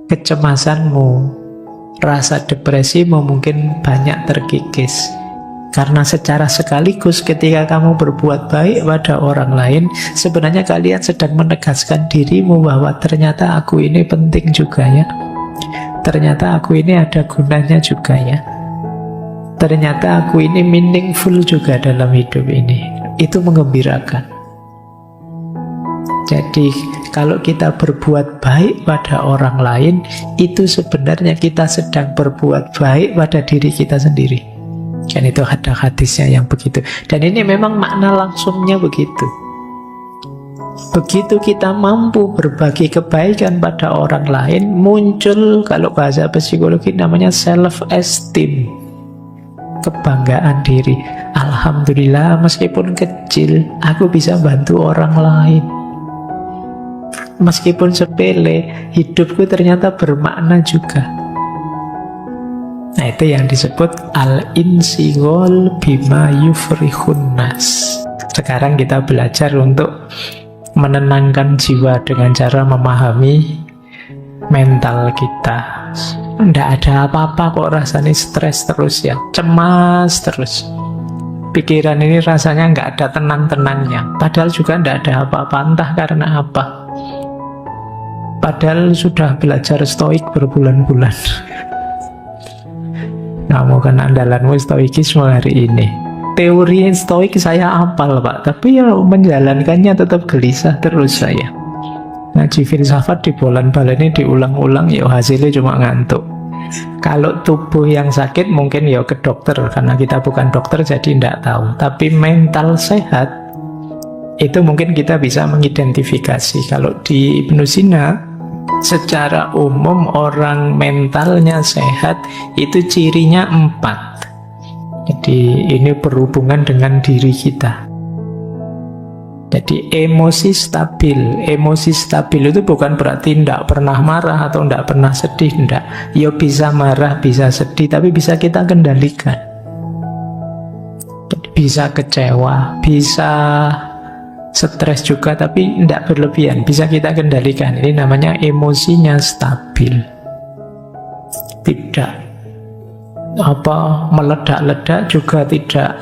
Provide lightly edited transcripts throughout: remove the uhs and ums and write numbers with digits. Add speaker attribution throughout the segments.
Speaker 1: kecemasanmu, rasa depresimu mungkin banyak terkikis. Karena secara sekaligus ketika kamu berbuat baik pada orang lain, sebenarnya kalian sedang menegaskan dirimu bahwa ternyata aku ini penting juga ya. Ternyata aku ini ada gunanya juga ya. Ternyata aku ini meaningful juga dalam hidup ini. Itu menggembirakan. Jadi kalau kita berbuat baik pada orang lain, itu sebenarnya kita sedang berbuat baik pada diri kita sendiri. Kan itu ada hadisnya yang begitu. Dan ini memang makna langsungnya begitu. Begitu kita mampu berbagi kebaikan pada orang lain, muncul, kalau bahasa psikologi namanya self-esteem, kebanggaan diri. Alhamdulillah, meskipun kecil, aku bisa bantu orang lain. Meskipun sepele, hidupku ternyata bermakna juga. Nah, itu yang disebut al-insigol bima yufrihun nas. Sekarang kita belajar untuk menenangkan jiwa dengan cara memahami mental kita. Nggak ada apa-apa kok rasanya stres terus ya, cemas terus. Pikiran ini rasanya nggak ada tenang-tenangnya. Padahal juga nggak ada apa-apa, entah karena apa. Padahal sudah belajar stoik berbulan-bulan. Kamu kan andalanmu stoikisme hari ini. Teori stoik saya hafal Pak, tapi ya menjalankannya tetap gelisah terus saya. Ngaji filsafat di bolan-balani diulang-ulang, ya hasilnya cuma ngantuk. Kalau tubuh yang sakit mungkin ya ke dokter, karena kita bukan dokter jadi tidak tahu. Tapi mental sehat itu mungkin kita bisa mengidentifikasi. Kalau di Ibnu Sina, secara umum orang mentalnya sehat itu cirinya 4. Jadi ini berhubungan dengan diri kita. Jadi emosi stabil. Emosi stabil itu bukan berarti tidak pernah marah atau tidak pernah sedih, tidak. Ya bisa marah, bisa sedih, tapi bisa kita kendalikan. Jadi bisa kecewa, bisa stres juga, tapi tidak berlebihan, bisa kita kendalikan. Ini namanya emosinya stabil. Tidak meledak-ledak, juga tidak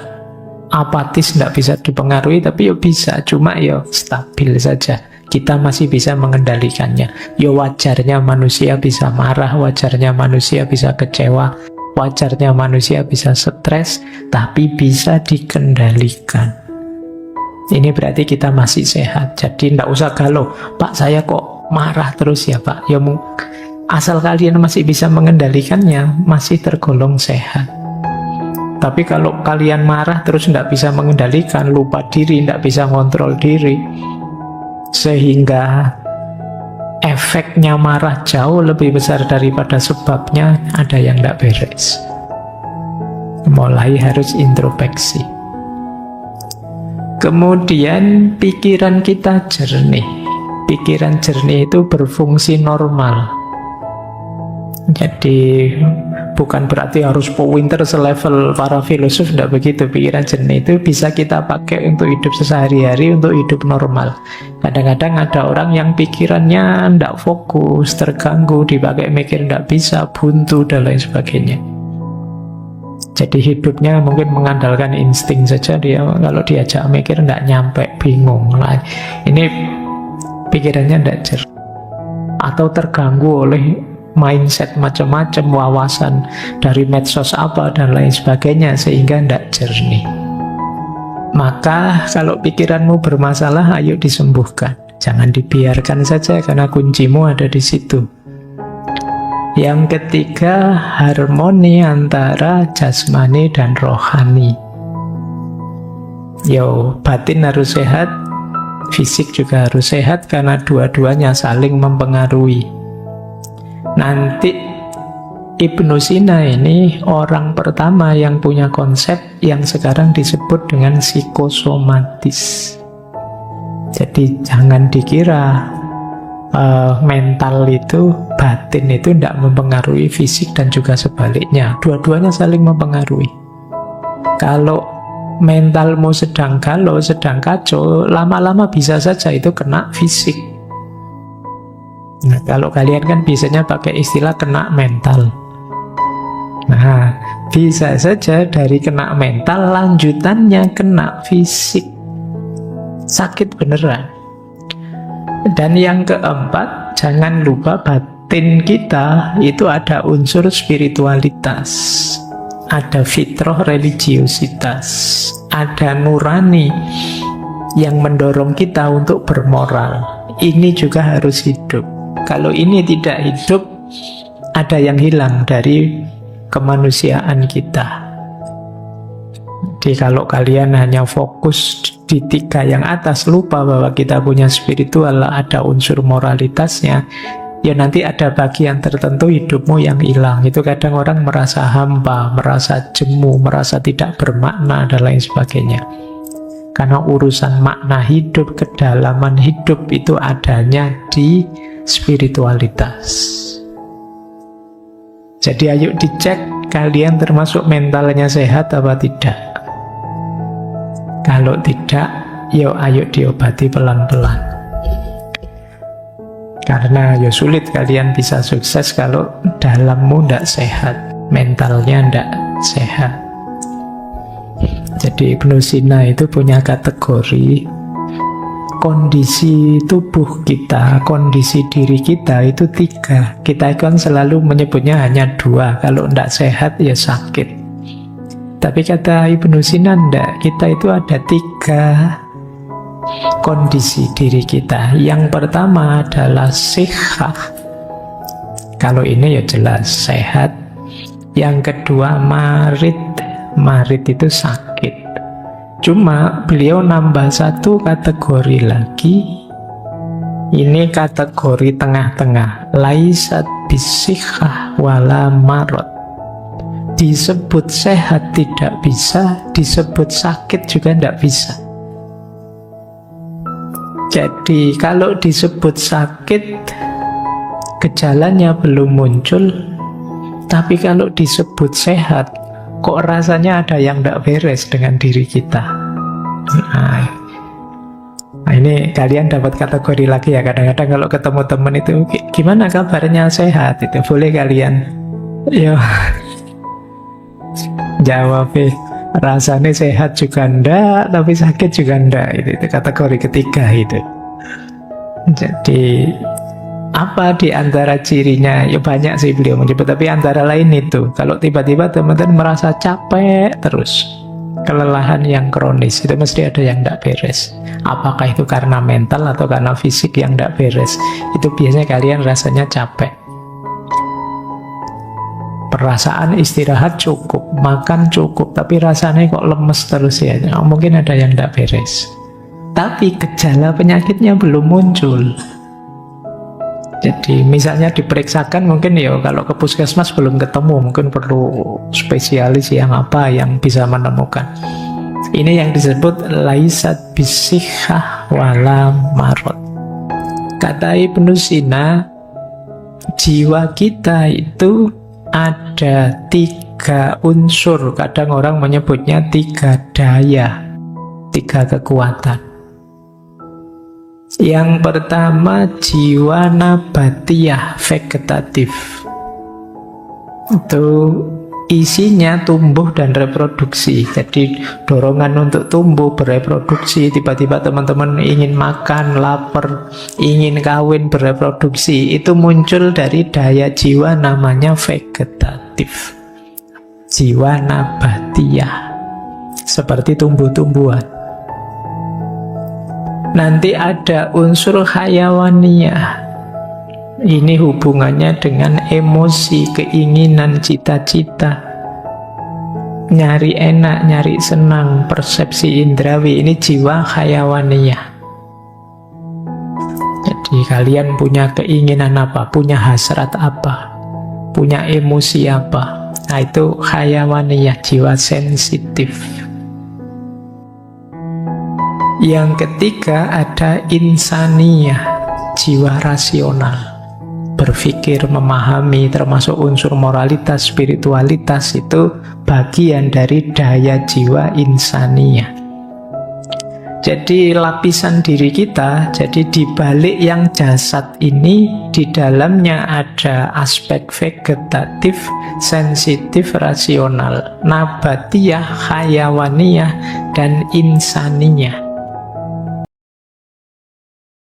Speaker 1: apatis, tidak bisa dipengaruhi, tapi ya bisa, cuma ya stabil saja. Kita masih bisa mengendalikannya. Ya wajarnya manusia bisa marah, wajarnya manusia bisa kecewa, wajarnya manusia bisa stres, tapi bisa dikendalikan. Ini berarti kita masih sehat. Jadi tidak usah galau, Pak saya kok marah terus ya Pak. Ya asal kalian masih bisa mengendalikannya, masih tergolong sehat. Tapi kalau kalian marah terus tidak bisa mengendalikan, lupa diri, tidak bisa kontrol diri, sehingga efeknya marah jauh lebih besar daripada sebabnya, ada yang tidak beres. Mulai harus introspeksi. Kemudian pikiran kita jernih. Pikiran jernih itu berfungsi normal. Jadi bukan berarti harus pinter selevel para filosof, tidak begitu. Pikiran jernih itu bisa kita pakai untuk hidup sehari-hari, untuk hidup normal. Kadang-kadang ada orang yang pikirannya tidak fokus, terganggu, dipakai mikir tidak bisa, buntu dan lain sebagainya. Jadi hidupnya mungkin mengandalkan insting saja, dia kalau diajak mikir tidak nyampe, bingung lah. Ini pikirannya tidak jernih, atau terganggu oleh mindset macam-macam, wawasan dari medsos apa dan lain sebagainya, sehingga tidak jernih. Maka kalau pikiranmu bermasalah, ayo disembuhkan. Jangan dibiarkan saja, karena kuncimu ada di situ. Yang ketiga, harmoni antara jasmani dan rohani. Batin harus sehat, fisik juga harus sehat, karena dua-duanya saling mempengaruhi. Nanti Ibnu Sina ini orang pertama yang punya konsep yang sekarang disebut dengan psikosomatis. Jadi jangan dikira mental itu, batin itu tidak mempengaruhi fisik, dan juga sebaliknya. Dua-duanya saling mempengaruhi. Kalau mentalmu sedang galau, sedang kacau, lama-lama bisa saja itu kena fisik. Nah, kalau kalian kan biasanya pakai istilah kena mental. Nah, bisa saja dari kena mental lanjutannya kena fisik, sakit beneran. Dan yang keempat, jangan lupa batin kita itu ada unsur spiritualitas, ada fitrah religiositas, ada nurani yang mendorong kita untuk bermoral. Ini juga harus hidup. Kalau ini tidak hidup, ada yang hilang dari kemanusiaan kita. Jadi kalau kalian hanya fokus di 3 yang atas, lupa bahwa kita punya spiritual, ada unsur moralitasnya, ya nanti ada bagian tertentu hidupmu yang hilang. Itu kadang orang merasa hampa, merasa jemu, merasa tidak bermakna, dan lain sebagainya. Karena urusan makna hidup, kedalaman hidup itu adanya di spiritualitas. Jadi ayo dicek kalian termasuk mentalnya sehat apa tidak. Kalau tidak, yuk ayo diobati pelan-pelan. Karena ya sulit kalian bisa sukses kalau dalammu tidak sehat, mentalnya tidak sehat. Jadi Ibnu Sina itu punya kategori kondisi tubuh kita, kondisi diri kita itu 3. Kita kan selalu menyebutnya hanya 2. Kalau tidak sehat ya sakit. Tapi kata Ibnu Sina enggak, kita itu ada 3 kondisi diri kita. Yang pertama adalah sihah. Kalau ini ya jelas sehat. Yang kedua marid. Marid itu sakit. Cuma beliau nambah 1 kategori lagi. Ini kategori tengah-tengah. Laisat bisihah wala marot. Disebut sehat tidak bisa, disebut sakit juga tidak bisa. Jadi kalau disebut sakit, gejalanya belum muncul. Tapi kalau disebut sehat, kok rasanya ada yang tidak beres dengan diri kita. Nah, ini kalian dapat kategori lagi ya. Kadang-kadang kalau ketemu teman itu, gimana kabarnya, sehat? Itu boleh kalian jawab, rasanya sehat juga enggak, tapi sakit juga enggak. Itu kategori ketiga itu. Jadi apa di antara cirinya? Ya banyak sih beliau menyebut, tapi antara lain itu, kalau tiba-tiba teman-teman merasa capek terus, kelelahan yang kronis, itu mesti ada yang tidak beres. Apakah itu karena mental atau karena fisik yang tidak beres? Itu biasanya kalian rasanya capek. Perasaan istirahat cukup, makan cukup, tapi rasanya kok lemes terus ya. Mungkin ada yang tidak beres. Tapi gejala penyakitnya belum muncul. Jadi misalnya diperiksakan, mungkin ya kalau ke puskesmas belum ketemu, mungkin perlu spesialis yang apa yang bisa menemukan. Ini yang disebut laisat bisihah wala marot. Kata Ibnu Sina, jiwa kita itu ada 3 unsur. Kadang orang menyebutnya 3 daya, 3 kekuatan. Yang pertama jiwa nabatiyah, vegetatif. Itu isinya tumbuh dan reproduksi. Jadi dorongan untuk tumbuh, bereproduksi. Tiba-tiba teman-teman ingin makan, lapar, ingin kawin, bereproduksi. Itu muncul dari daya jiwa namanya vegetatif. Jiwa nabatiyah, seperti tumbuh-tumbuhan. Nanti ada unsur hayawaniyah. Ini hubungannya dengan emosi, keinginan, cita-cita, nyari enak, nyari senang, persepsi indrawi. Ini jiwa hayawaniyah. Jadi kalian punya keinginan apa, punya hasrat apa, punya emosi apa. Nah itu hayawaniyah, jiwa sensitif. Yang ketiga ada insaniyah, jiwa rasional, berpikir, memahami, termasuk unsur moralitas, spiritualitas. Itu bagian dari daya jiwa insaniyah. Jadi lapisan diri kita, jadi di balik yang jasad ini, di dalamnya ada aspek vegetatif, sensitif, rasional, nabatiyah, hayawaniyah, dan insaniyah.